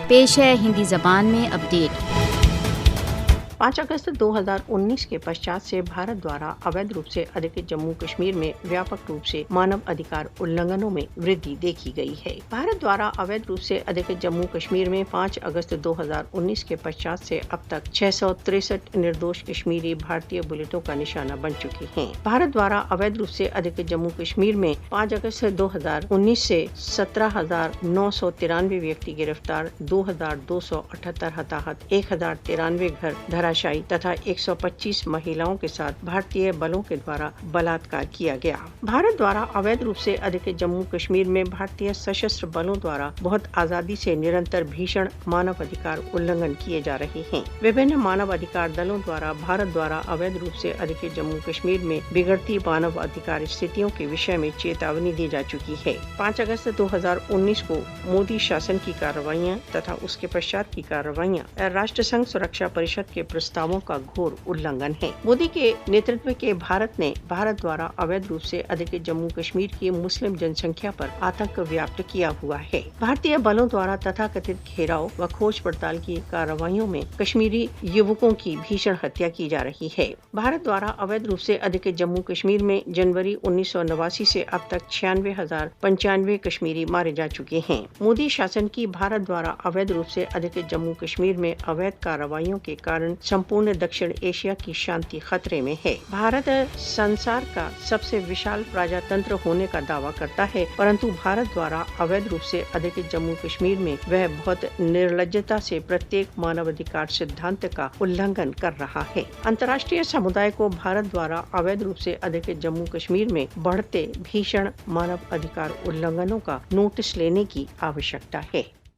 पेश है हिंदी जबान में अपडेट। 5 अगस्त 2019 के पश्चात से भारत द्वारा अवैध रूप से अधिकृत जम्मू कश्मीर में व्यापक रूप से मानव अधिकार उल्लंघनों में वृद्धि देखी गई है। भारत द्वारा अवैध रूप से अधिकृत जम्मू कश्मीर में 5 अगस्त 2019 के पश्चात से अब तक 663 निर्दोष कश्मीरी भारतीय बुलेटों का निशाना बन चुके हैं। भारत द्वारा अवैध रूप से अधिकृत जम्मू कश्मीर में 5 अगस्त 2019 से 17,993 व्यक्ति गिरफ्तार, 2,278 हताहत, 1,093 घर धराशायी तथा 125 महिलाओं के साथ भारतीय बलों के द्वारा बलात्कार किया गया। भारत द्वारा अवैध रूप से अधिकृत जम्मू कश्मीर में भारतीय सशस्त्र बलों द्वारा बहुत आजादी से निरंतर भीषण मानव अधिकार उल्लंघन किए जा रहे हैं। विभिन्न मानव अधिकार दलों द्वारा भारत द्वारा अवैध रूप से अधिकृत जम्मू कश्मीर में बिगड़ती मानव अधिकार स्थितियों के विषय में चेतावनी दी जा चुकी है। 5 अगस्त 2019 को मोदी शासन की कार्रवाइयां तथा उसके पश्चात की कार्रवाइयां राष्ट्र संघ सुरक्षा परिषद के प्रस्तावों का घोर उल्लंघन है। मोदी के नेतृत्व के भारत ने भारत द्वारा अवैध रूप से अधिकृत जम्मू कश्मीर की मुस्लिम जनसंख्या पर आतंक व्याप्त किया हुआ है। भारतीय बलों द्वारा तथाकथित घेराव व खोज पड़ताल की कार्रवाइयों में कश्मीरी युवकों की भीषण हत्या की जा रही है। भारत द्वारा अवैध रूप से अधिकृत जम्मू कश्मीर में जनवरी 1989 से अब तक 96,095 कश्मीरी मारे जा चुके हैं। मोदी शासन की भारत द्वारा अवैध रूप से अधिकृत जम्मू कश्मीर में अवैध कार्रवाइयों के कारण संपूर्ण दक्षिण एशिया की शांति खतरे में है। भारत संसार का सबसे विशाल प्रजातंत्र होने का दावा करता है, परंतु भारत द्वारा अवैध रूप से अधिकृत जम्मू कश्मीर में वह बहुत निर्लज्जता से प्रत्येक मानवाधिकार सिद्धांत का उल्लंघन कर रहा है। अंतर्राष्ट्रीय समुदाय को भारत द्वारा अवैध रूप से अधिकृत जम्मू कश्मीर में बढ़ते भीषण मानव अधिकार उल्लंघनों का नोटिस लेने की आवश्यकता है।